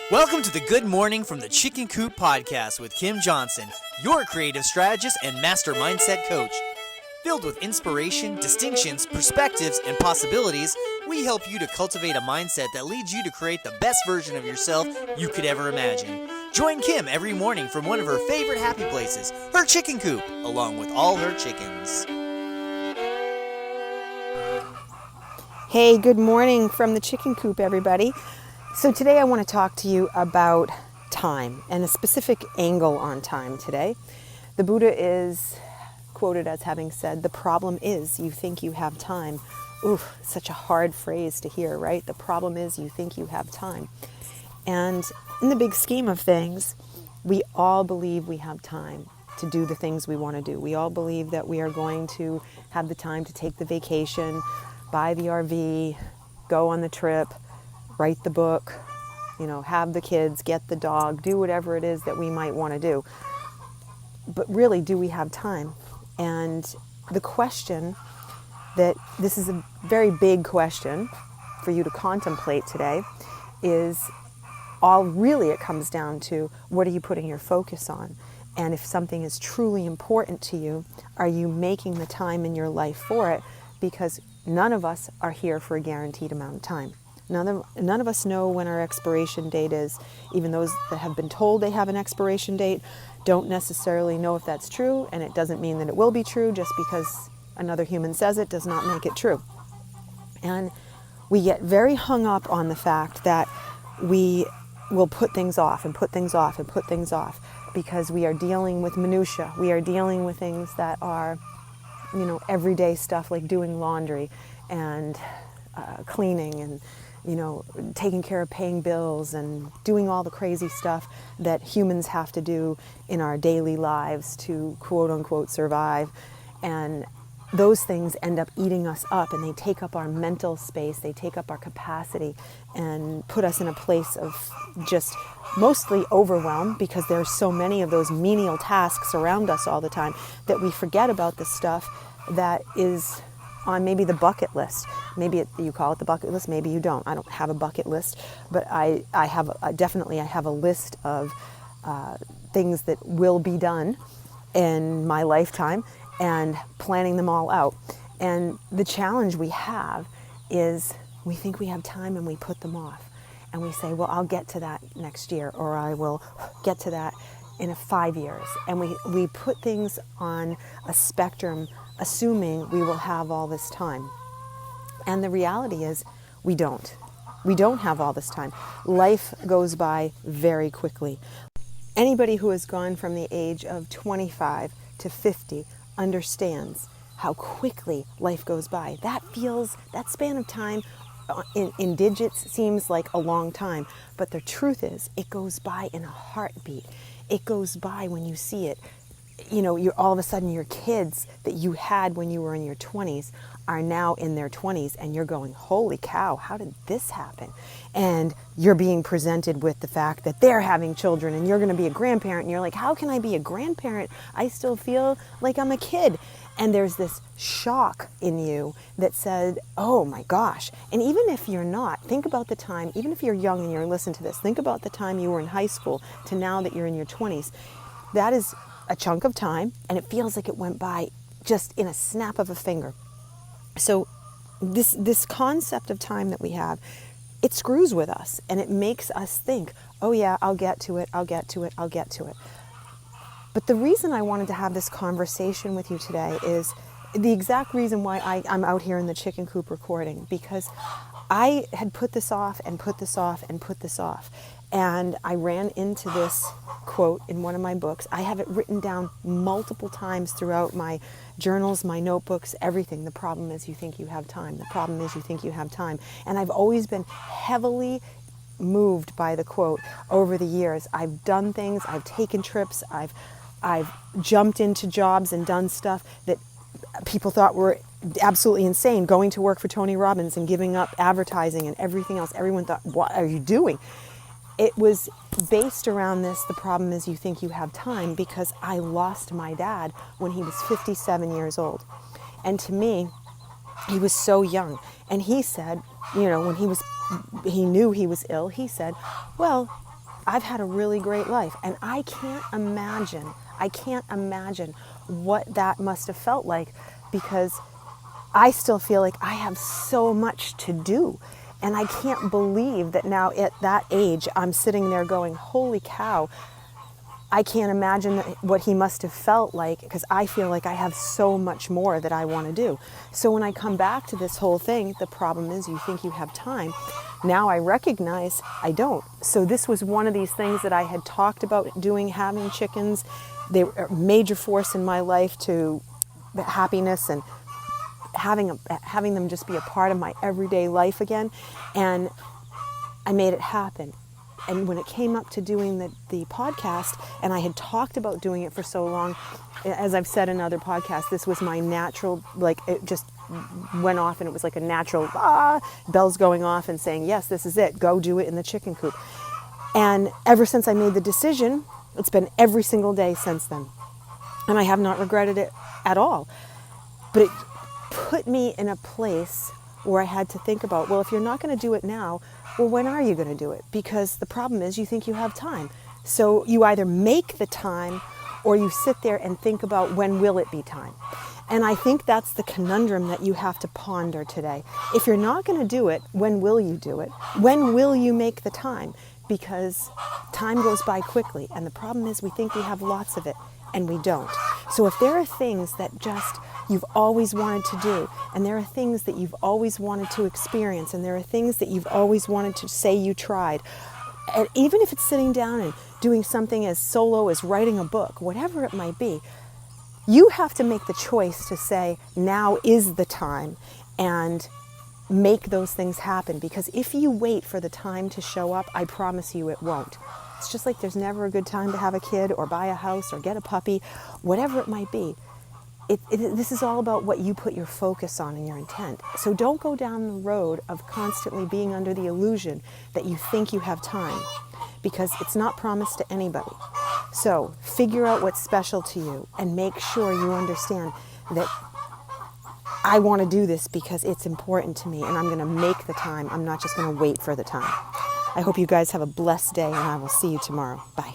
Welcome to the Good Morning from the Chicken Coop podcast with Kim Johnson, your creative strategist and master mindset coach. Filled with inspiration, distinctions, perspectives, and possibilities, we help you to cultivate a mindset that leads you to create the best version of yourself you could ever imagine. Join Kim every morning from one of her favorite happy places, her chicken coop, along with all her chickens. Hey, good morning from the chicken coop, everybody. So today I want to talk to you about time and a specific angle on time today. The Buddha is quoted as having said, "The problem is you think you have time." Ooh, such a hard phrase to hear, right? The problem is you think you have time. And in the big scheme of things, we all believe we have time to do the things we want to do. We all believe that we are going to have the time to take the vacation, buy the RV, go on the trip, write the book, have the kids, get the dog, do whatever it is that we might want to do. But really, do we have time? And the question this is a very big question for you to contemplate today, is it comes down to, what are you putting your focus on? And if something is truly important to you, are you making the time in your life for it? Because none of us are here for a guaranteed amount of time. None of us know when our expiration date is. Even those that have been told they have an expiration date don't necessarily know if that's true, and it doesn't mean that it will be true. Just because another human says it does not make it true. And we get very hung up on the fact that we will put things off and put things off and put things off because we are dealing with minutia. We are dealing with things that are, everyday stuff like doing laundry and cleaning and taking care of paying bills and doing all the crazy stuff that humans have to do in our daily lives to quote unquote survive. And those things end up eating us up, and they take up our mental space, they take up our capacity and put us in a place of just mostly overwhelm, because there's so many of those menial tasks around us all the time that we forget about the stuff that is on maybe the bucket list. Maybe you call it the bucket list, maybe you don't. I don't have a bucket list, but I have a list of things that will be done in my lifetime, and planning them all out. And the challenge we have is we think we have time and we put them off. And we say, well, I'll get to that next year, or I will get to that in 5 years. And we put things on a spectrum assuming we will have all this time. And the reality is we don't. We don't have all this time. Life goes by very quickly. Anybody who has gone from the age of 25 to 50 understands how quickly life goes by. That span of time in digits seems like a long time, but the truth is it goes by in a heartbeat. It goes by when you see it. You're all of a sudden your kids that you had when you were in your 20s are now in their 20s, and you're going, holy cow, how did this happen? And you're being presented with the fact that they're having children and you're going to be a grandparent, and you're like, how can I be a grandparent? I still feel like I'm a kid. And there's this shock in you that said, oh my gosh. And even if you're not, think about the time, even if you're young and you're listening to this, think about the time you were in high school to now that you're in your 20s. That is a chunk of time, and it feels like it went by just in a snap of a finger. So this concept of time that we have, it screws with us, and it makes us think, oh yeah, I'll get to it. But the reason I wanted to have this conversation with you today is the exact reason why I'm out here in the chicken coop recording, because I had put this off and put this off and put this off. And I ran into this quote in one of my books. I have it written down multiple times throughout my journals, my notebooks, everything. The problem is you think you have time. The problem is you think you have time. And I've always been heavily moved by the quote over the years. I've done things, I've taken trips, I've jumped into jobs and done stuff that people thought were absolutely insane, going to work for Tony Robbins and giving up advertising and everything else. Everyone thought, what are you doing? It was based around this, the problem is you think you have time, because I lost my dad when he was 57 years old. And to me, he was so young. And he said, when he knew he was ill, he said, well, I've had a really great life, and I can't imagine what that must have felt like, because I still feel like I have so much to do. And I can't believe that now at that age, I'm sitting there going, holy cow, I can't imagine what he must have felt like, because I feel like I have so much more that I want to do. So when I come back to this whole thing, the problem is you think you have time. Now I recognize I don't. So this was one of these things that I had talked about doing, having chickens. They were a major force in my life to happiness and having them just be a part of my everyday life again. And I made it happen. And when it came up to doing the podcast, and I had talked about doing it for so long, as I've said in other podcasts, this was my natural, like it just went off, and it was like a natural bells going off and saying, yes, this is it, go do it in the chicken coop. And ever since I made the decision, it's been every single day since then. And I have not regretted it at all. But it put me in a place where I had to think about, well, if you're not going to do it now, well, when are you going to do it? Because the problem is you think you have time. So you either make the time or you sit there and think about when will it be time. And I think that's the conundrum that you have to ponder today. If you're not going to do it, when will you do it? When will you make the time? Because time goes by quickly. And the problem is we think we have lots of it, and we don't. So if there are things that just you've always wanted to do, and there are things that you've always wanted to experience, and there are things that you've always wanted to say you tried, and even if it's sitting down and doing something as solo as writing a book, whatever it might be, you have to make the choice to say, now is the time, and make those things happen. Because if you wait for the time to show up, I promise you it won't. It's just like there's never a good time to have a kid or buy a house or get a puppy, whatever it might be. This is all about what you put your focus on and your intent. So don't go down the road of constantly being under the illusion that you think you have time, because it's not promised to anybody. So figure out what's special to you and make sure you understand that I want to do this because it's important to me, and I'm going to make the time. I'm not just going to wait for the time. I hope you guys have a blessed day, and I will see you tomorrow. Bye.